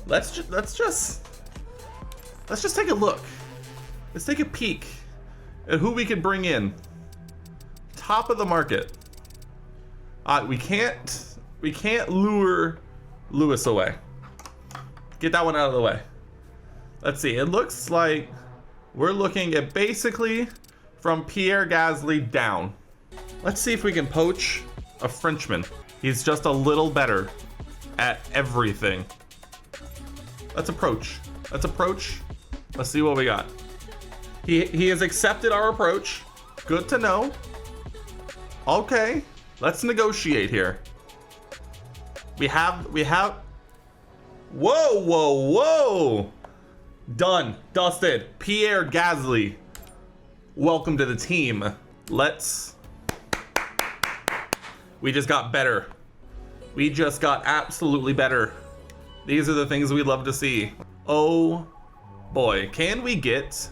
let's just take a look. Let's take a peek at who we can bring in. Top of the market. We can't lure Lewis away. Get that one out of the way. Let's see. It looks like we're looking at basically from Pierre Gasly down. Let's see if we can poach a Frenchman. He's just a little better at everything. Let's approach. Let's approach. Let's see what we got. He has accepted our approach. Good to know. Okay, let's negotiate here. We have. Whoa. Done, dusted. Pierre Gasly. Welcome to the team. We just got better. We just got absolutely better. These are the things we love to see. Oh boy, can we get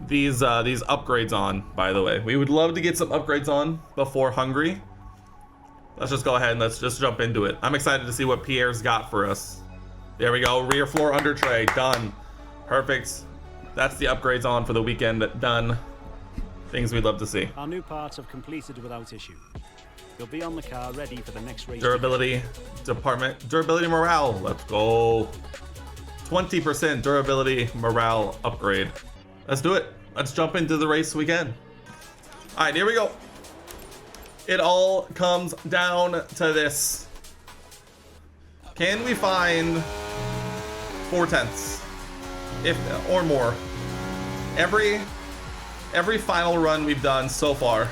these upgrades on, by the way? We would love to get some upgrades on before Hungary. Let's just go ahead and let's just jump into it. I'm excited to see what Pierre's got for us. There we go, rear floor under tray, done. Perfect. That's the upgrades on for the weekend, done. Things we'd love to see. Our new parts have completed without issue. You'll be on the car ready for the next race. Durability department, durability morale, let's go. 20% durability morale upgrade. Let's do it. Let's jump into the race weekend. All right, here we go. It all comes down to this. Can we find 4/10, or more? Every final run we've done so far,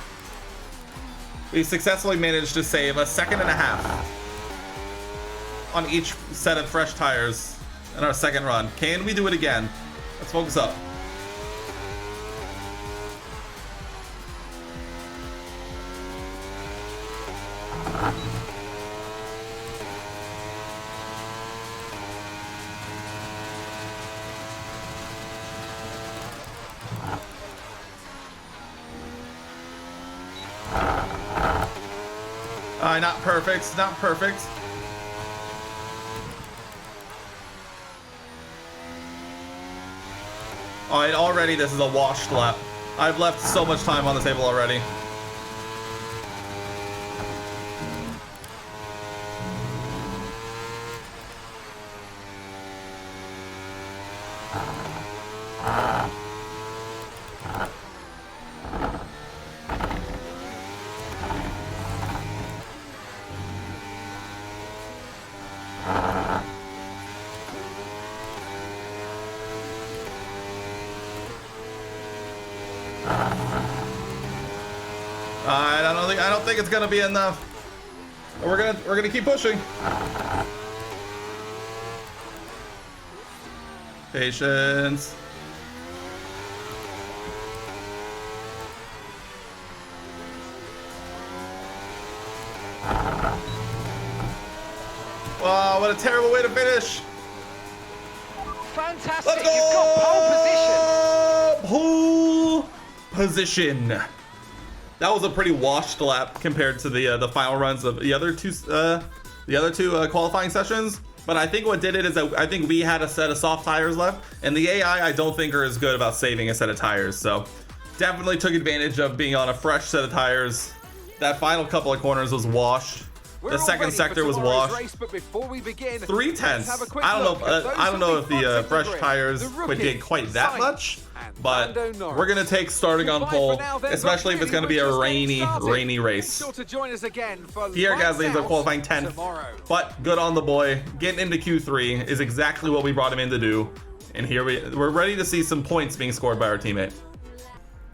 we successfully managed to save 1.5 seconds on each set of fresh tires in our second run. Can we do it again? Let's focus up. Not perfect, not perfect. All right, already this is a washed lap. I've left so much time on the table already. I don't think it's gonna be enough. We're gonna keep pushing. Patience. Wow, what a terrible way to finish. Fantastic. Let's go! You've got pole position. Pole position. That was a pretty washed lap compared to the final runs of the other two qualifying sessions. But I think what did it is that I think we had a set of soft tires left, and the AI I don't think are as good about saving a set of tires. So definitely took advantage of being on a fresh set of tires. That final couple of corners was washed. The second sector was washed. 3/10. I don't know if the fresh tires would get quite that much, but we're gonna take starting on pole, especially if it's gonna be a rainy race. Pierre Gasly is a qualifying 10th, but good on the boy. Getting into Q3 is exactly what we brought him in to do, and here we're ready to see some points being scored by our teammate.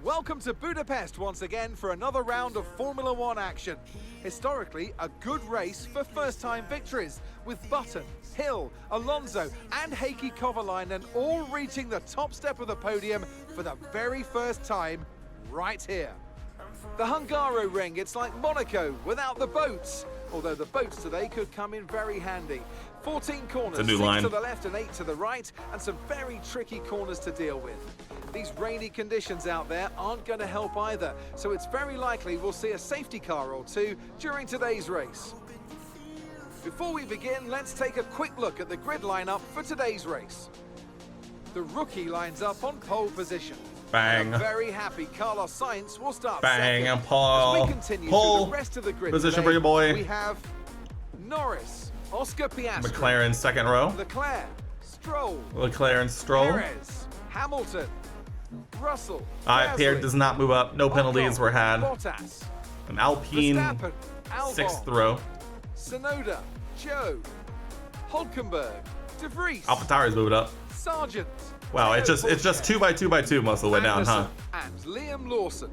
Welcome to Budapest once again for another round of Formula One action. Historically, a good race for first-time victories, with Button, Hill, Alonso and Heikki Kovalainen all reaching the top step of the podium for the very first time right here. The Hungaro ring, it's like Monaco without the boats, although the boats today could come in very handy. 14 corners, 6 to the left and 8 to the right, and some very tricky corners to deal with. These rainy conditions out there aren't going to help either, so it's very likely we'll see a safety car or two during today's race. Before we begin, let's take a quick look at the grid lineup for today's race. The rookie lines up on pole position. Bang. A very happy Carlos Sainz will start Bang, second. and Paul. As we continue Pole through the rest of the grid position today, for your boy. we have Norris, Oscar Piastri, McLaren second row. Leclerc, Stroll, Leclerc and Stroll. Perez, Hamilton, Russell. Alright, Pierre Gasly, does not move up. No penalties Ocon, were had. Bottas, An Alpine Verstappen, Albon, sixth row. Sonoda, Joe, Hulkenberg, De Vries, AlphaTauri's moving up. Sargent. Wow, Theo it's just Hülkenberg, 2x2x2 most of the way down, huh? Anderson, and Liam Lawson.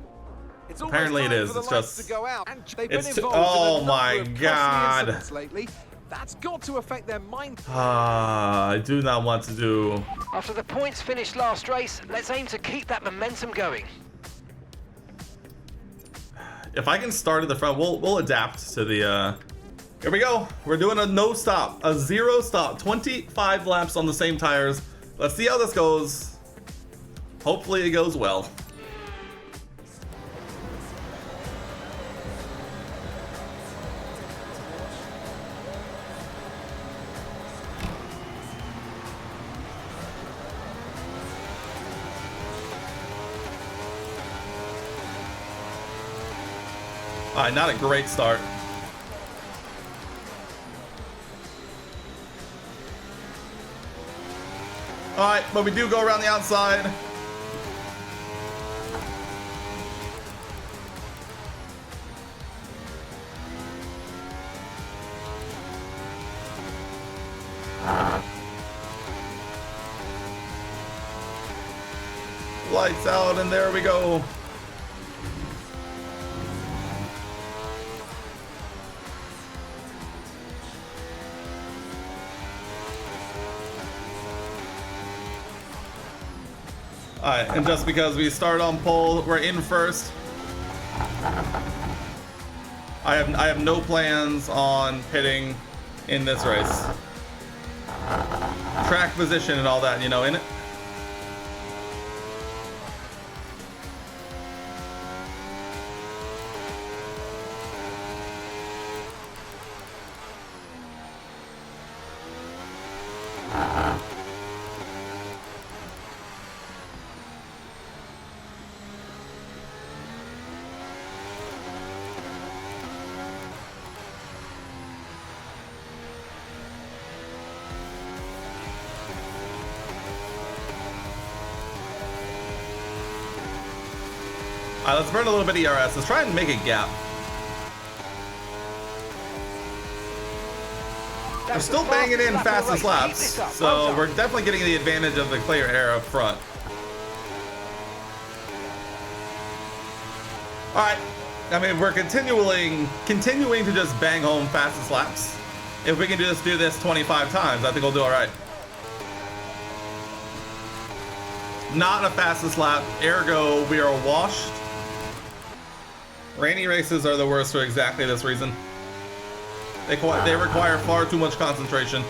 It's almost Apparently it time is, for the it's lights just- to go out, and they've it's been too- involved oh in a my number of costly God. incidents lately. That's got to affect their mind. I do not want to do. After the points finished last race, let's aim to keep that momentum going. If I can start at the front, we'll adapt to the. Here we go. We're doing a no stop, a zero stop, 25 laps on the same tires. Let's see how this goes. Hopefully it goes well. All right, not a great start. All right, but we do go around the outside. Lights out, and there we go. Alright, and just because we start on pole, we're in first. I have no plans on pitting in this race. Track position and all that, you know, in it. Alright, let's burn a little bit of ERS. Let's try and make a gap. We're still banging in fastest laps, so we're definitely getting the advantage of the clear air up front. Alright, I mean, we're continuing to just bang home fastest laps. If we can just do this 25 times, I think we'll do alright. Not a fastest lap, ergo we are washed. Rainy races are the worst for exactly this reason. They require far too much concentration.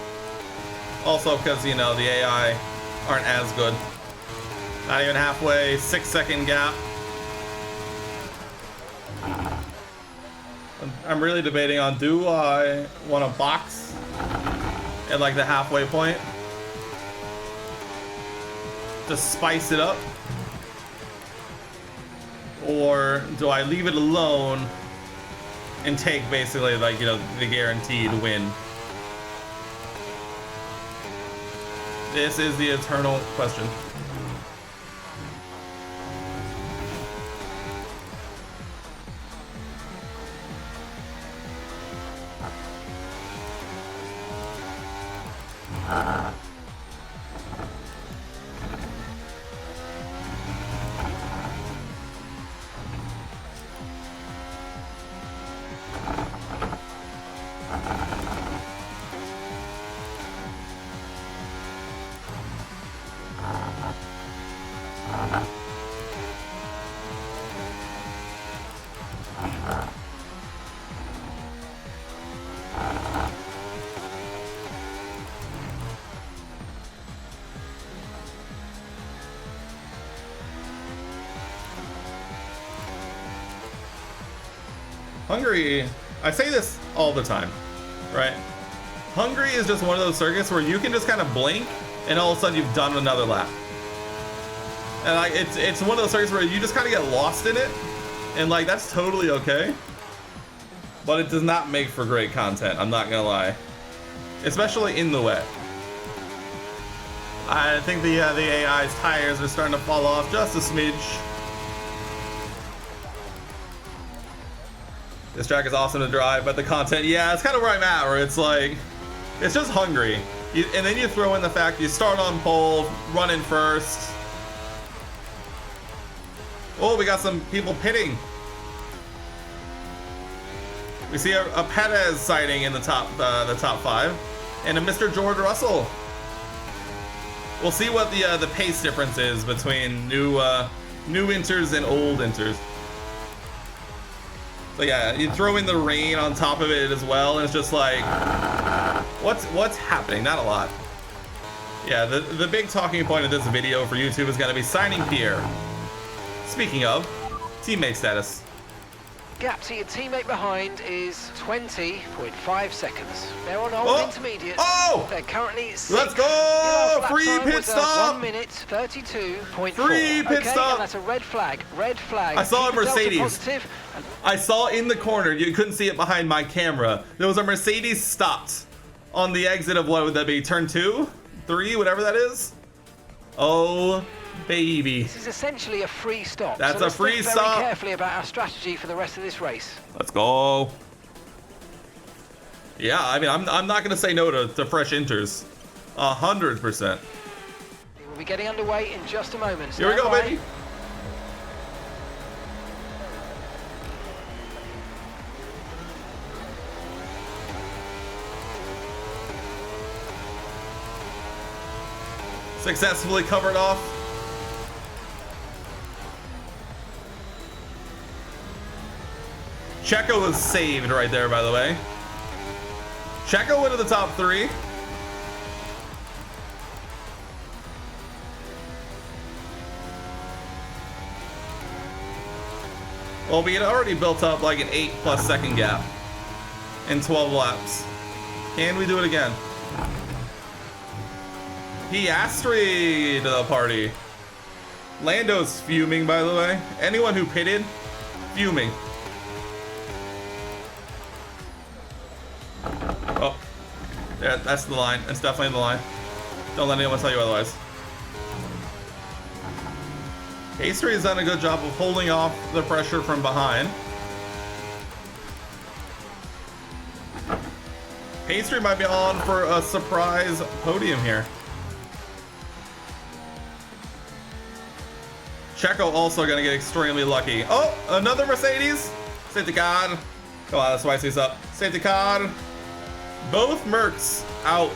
Also because, you know, the AI aren't as good. Not even halfway, 6-second gap. I'm really debating on, do I want to box at like the halfway point? To spice it up? Or do I leave it alone and take basically, like, you know, the guaranteed win? This is the eternal question. Hungary, I say this all the time, right? Hungary is just one of those circuits where you can just kind of blink and all of a sudden you've done another lap. And like it's one of those circuits where you just kind of get lost in it, and like that's totally okay. But it does not make for great content, I'm not gonna lie. Especially in the wet. I think the AI's tires are starting to fall off just a smidge. This track is awesome to drive, but the content, yeah, it's kind of where I'm at, where it's like, it's just Hungary. And then you throw in the fact you start on pole, running first. Oh, we got some people pitting. We see a Perez sighting in the top 5, and a Mr. George Russell. We'll see what the pace difference is between new inters and old inters. So yeah, you throw in the rain on top of it as well, and it's just like, what's happening? Not a lot. Yeah, the big talking point of this video for YouTube is gonna be signing Pierre. Speaking of, teammate status. Gap to your teammate behind is 20.5 seconds. They're on old intermediate. Oh! They're currently 6th. Let's go! Free pit stop! 1 minute 32.4. Free pit stop! And that's a red flag. Red flag. I saw a Keep the Delta Mercedes. positive. I saw in the corner, you couldn't see it behind my camera. There was a Mercedes stopped on the exit of, what would that be, turn 2? 3, whatever that is? Oh, baby. This is essentially a free stop. That's so a free let's think stop. very carefully about our strategy for the rest of this race. Let's go. Yeah, I mean, I'm not gonna say no to fresh inters. 100%. We'll be getting underway in just a moment. Here we go, baby. Successfully covered off. Checo was saved right there, by the way. Checo into the top 3. Well, we had already built up like an 8+ second gap in 12 laps. Can we do it again? Piastri to the party. Lando's fuming, by the way. Anyone who pitted, fuming. Oh, yeah, that's the line. That's definitely the line. Don't let anyone tell you otherwise. Piastri has done a good job of holding off the pressure from behind. Piastri might be on for a surprise podium here. Checo also gonna get extremely lucky. Oh, another Mercedes. Safety car. Come on, let's spice these up. Safety car. Both Mercs out,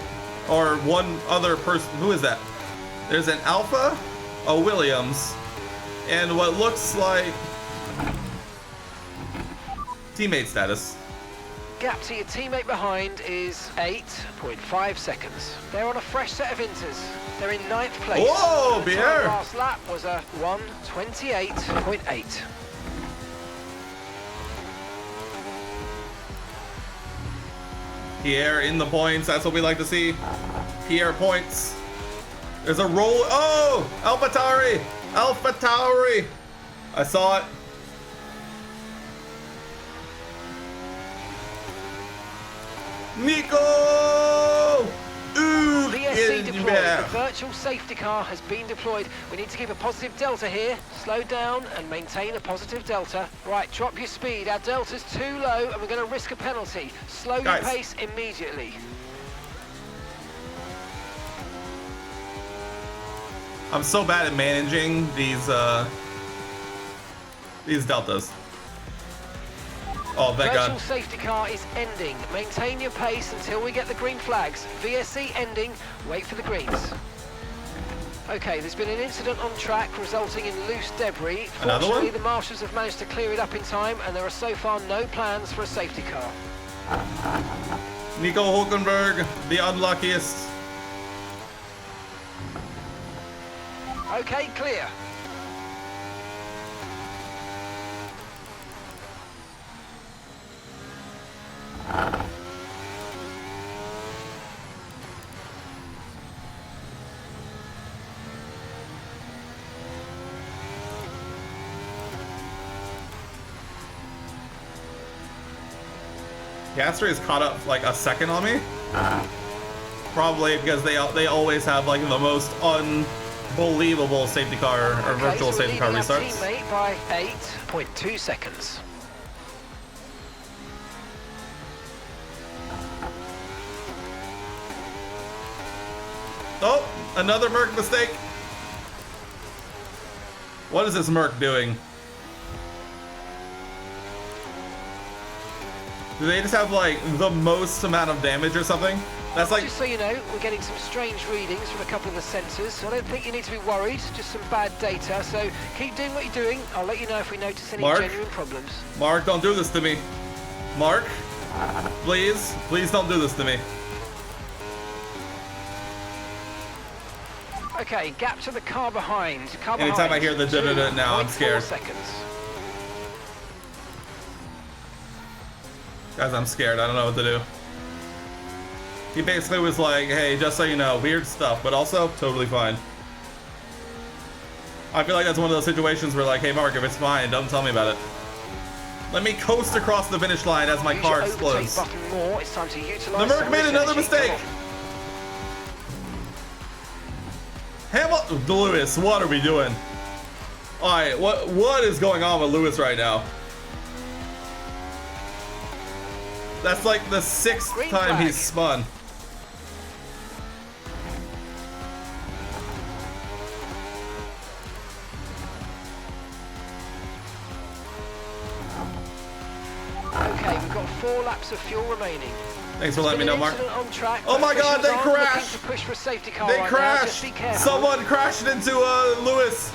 or one other person. Who is that? There's an Alpha, a Williams, and what looks like teammate status. Gap to your teammate behind is 8.5 seconds. They're on a fresh set of inters. They're in 9th place. Whoa, The Pierre! time last lap was a 1:28.8. Pierre in the points. That's what we like to see. Pierre points. There's a roll. Oh, AlphaTauri. AlphaTauri. I saw it. Nico! Ooh, VSC deployed. yeah. The virtual safety car has been deployed. We need to keep a positive delta here. Slow down and maintain a positive delta. Right, drop your speed. Our delta's too low and we're going to risk a penalty. Slow your pace immediately. I'm so bad at managing these deltas. Oh, thank God. Virtual safety car is ending. Maintain your pace until we get the green flags. VSC ending. Wait for the greens. Okay, there's been an incident on track resulting in loose debris. Another Fortunately, one? the marshals have managed to clear it up in time, and there are so far no plans for a safety car. Nico Hulkenberg, the unluckiest. Okay, clear. Piastri is caught up like a second on me. Probably because they always have like the most unbelievable safety car or virtual safety car restarts. Teammate by 8.2 seconds. Oh, another Merc mistake. What is this Merc doing? Do they just have like the most amount of damage or something? That's like... Just so you know, we're getting some strange readings from a couple of the sensors, so I don't think you need to be worried, just some bad data, so keep doing what you're doing. I'll let you know if we notice any genuine problems. Mark, don't do this to me. Mark, please don't do this to me. Okay, gap to the car behind. Anytime I hear the da-da-da now, I'm scared. Seconds. Guys, I'm scared. I don't know what to do. He basically was like, hey, just so you know, weird stuff, but also totally fine. I feel like that's one of those situations where like, hey, Mark, if it's fine, don't tell me about it. Let me coast across the finish line as my car explodes. The Merc made another mistake. Hamilton, Lewis, what are we doing? All right, what is going on with Lewis right now? That's like the 6th time he's spun. Okay, we've got 4 laps of fuel remaining. Thanks for letting me know, Mark. On track, oh my God, they crashed! To push for a safety car they right crashed! Now, someone crashed into Lewis.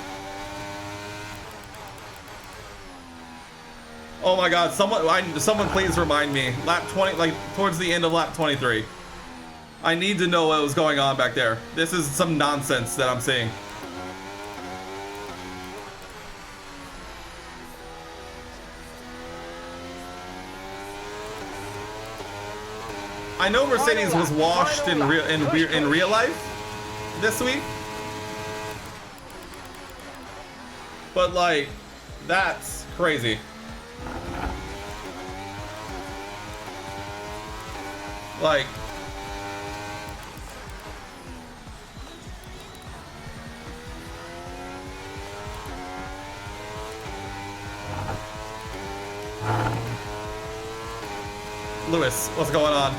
Oh my God, someone please remind me. Lap 20, like towards the end of lap 23. I need to know what was going on back there. This is some nonsense that I'm seeing. I know Mercedes was washed in real life this week, but like that's crazy. Like Lewis, what's going on?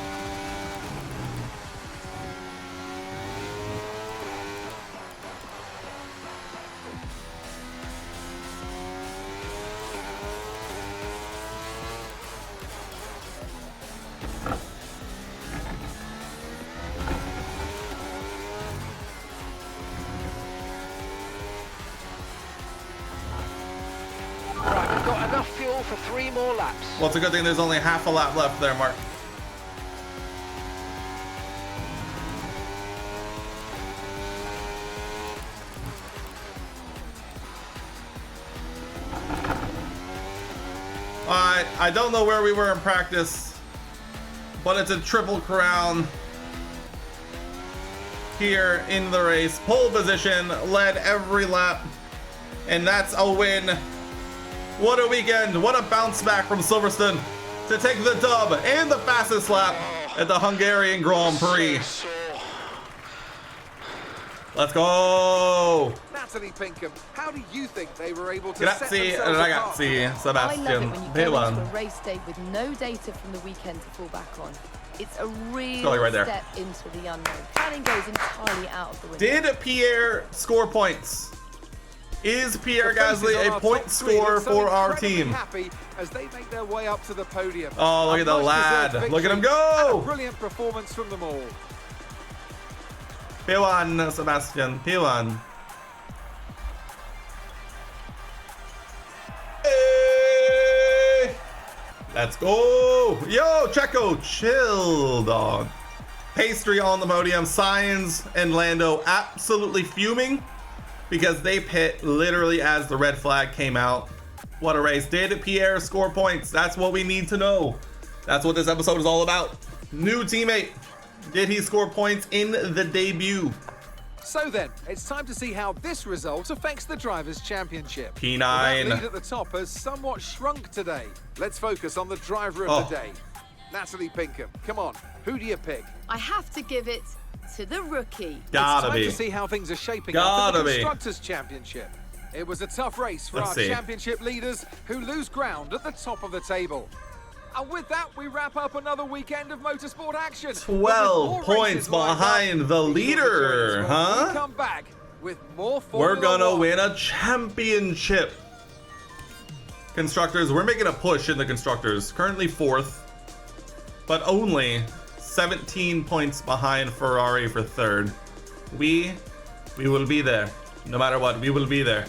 For 3 more laps. Well, it's a good thing there's only half a lap left there, Mark. Alright, I don't know where we were in practice, but it's a triple crown here in the race. Pole position, led every lap, and that's a win. What a weekend, what a bounce back from Silverstone to take the dub and the fastest lap at the Hungarian Grand Prix. Let's go! Natalie Pinkham, how do you think they were able to Grazie, ragazzi, Sebastian. I love it when you go into a race day with no data from the weekend to fall back on. It's a real step into the unknown. Planning goes entirely out of the window. Did Pierre score points? Is Pierre Gasly a point scorer for our team? Happy as they make their way up to the podium. Oh, look at the lad. Look at him go. Brilliant performance from them all. P1, Sebastian. P1. Hey! Let's go. Yo, Checo, chill, dog. Pastry on the podium. Sainz and Lando absolutely fuming, because they pit literally as the red flag came out. What a race. Did Pierre score points? That's what we need to know. That's what this episode is all about. New teammate. Did he score points in the debut? So then, it's time to see how this result affects the Drivers' Championship. P9. That lead at the top has somewhat shrunk today. Let's focus on the driver of the day. Natalie Pinkham, come on, who do you pick? I have to give it to the rookie. Gotta it's time be. to see how things are shaping Gotta up in the be. Constructors' Championship. It was a tough race for Let's our see. championship leaders who lose ground at the top of the table. And with that, we wrap up another weekend of motorsport action. 12 points behind the leader, huh? We come back with more We're Formula gonna 1. win a championship. Constructors, we're making a push in the Constructors. Currently 4th, but only 17 points behind Ferrari for 3rd. We will be there. No matter what, we will be there.